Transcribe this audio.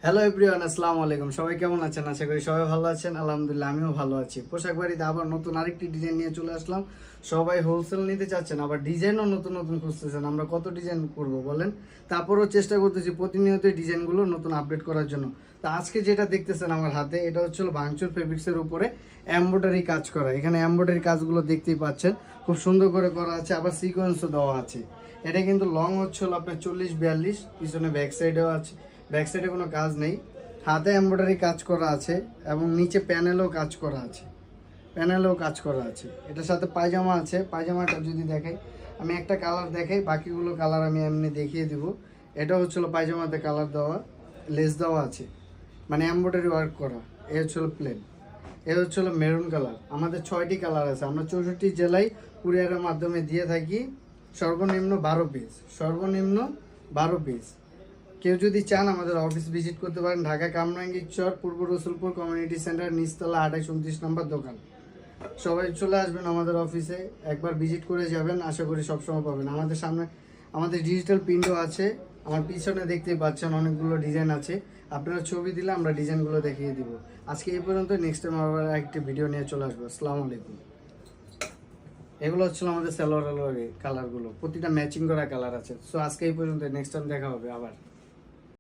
Hello everyone, আসসালামু আলাইকুম। সবাই কেমন আছেন? আশা করি সবাই ভালো আছেন। আলহামদুলিল্লাহ, আমিও ভালো আছি। পোশাক বাড়িতে আবার নতুন আরেকটি ডিজাইন নিয়ে চলে আসলাম। সবাই হোলসেল নিতে চাচ্ছেন, আবার ডিজাইনও নতুন নতুন খুঁজতেছেন। আমরা কত ডিজাইন করব বলেন? তারপরেও চেষ্টা করতেছি প্রতিনিয়তই ডিজাইনগুলো নতুন আপডেট করার জন্য। তো আজকে যেটা দেখতেছেন আমার হাতে, এটা হচ্ছে ভাঙচুর ফেব্রিক্সের উপরে এমব্রয়ডারি কাজ করা। এখানে এমব্রয়ডারি কাজগুলো দেখতেই পাচ্ছেন, খুব সুন্দর করে করা আছে, আবার সিকোয়েন্সও দেওয়া আছে। এটা কিন্তু লং হচ্ছে আপনার 40-42, পিছনে ব্যাক সাইডেও আছে, ব্যাক সাইডে কোনো কাজ নেই। হাতে এমব্রয়ডারি কাজ করা আছে এবং নিচে প্যানেলেও কাজ করা আছে, প্যানেলেও কাজ করা আছে। এটার সাথে পায়জামা আছে। পায়জামাটা যদি দেখাই, আমি একটা কালার দেখাই, বাকিগুলো কালার আমি এমনি দেখিয়ে দিব। এটা হচ্ছিল পায়জামাতে কালার দেওয়া, লেস দেওয়া আছে, মানে এমব্রয়ডারি ওয়ার্ক করা। এ হচ্ছিল প্লেন, এ হচ্ছিল মেরুন কালার। আমাদের 6টি কালার আছে। আমরা 64 জেলায় কুরিয়ারের মাধ্যমে দিয়ে থাকি। সর্বনিম্ন 12 পিস, সর্বনিম্ন 12 পিস। কেউ যদি চান আমাদের অফিস ভিজিট করতে পারেন। ঢাকা কামরাঙ্গীর চর, পূর্ব রসুলপুর কমিউনিটি সেন্টার, নিচতলা 28-29 নম্বর দোকান। সবাই চলে আসবেন আমাদের অফিসে, একবার ভিজিট করে যাবেন। আশা করি সবসময় পাবেন। আমাদের সামনে আমাদের ডিজিটাল প্রিন্টও আছে। আমার পিছনে দেখতেই পাচ্ছেন অনেকগুলো ডিজাইন আছে। আপনারা ছবি দিলে আমরা ডিজাইনগুলো দেখিয়ে দিব। আজকে এই পর্যন্ত। নেক্সট টাইম আবার একটি ভিডিও নিয়ে চলে আসবো। আসসালামু আলাইকুম। এগুলো হচ্ছিল আমাদের সালোয়ার কালারগুলো, প্রতিটা ম্যাচিং করা কালার আছে। সো আজকে এই পর্যন্ত, নেক্সট টাইম দেখা হবে আবার।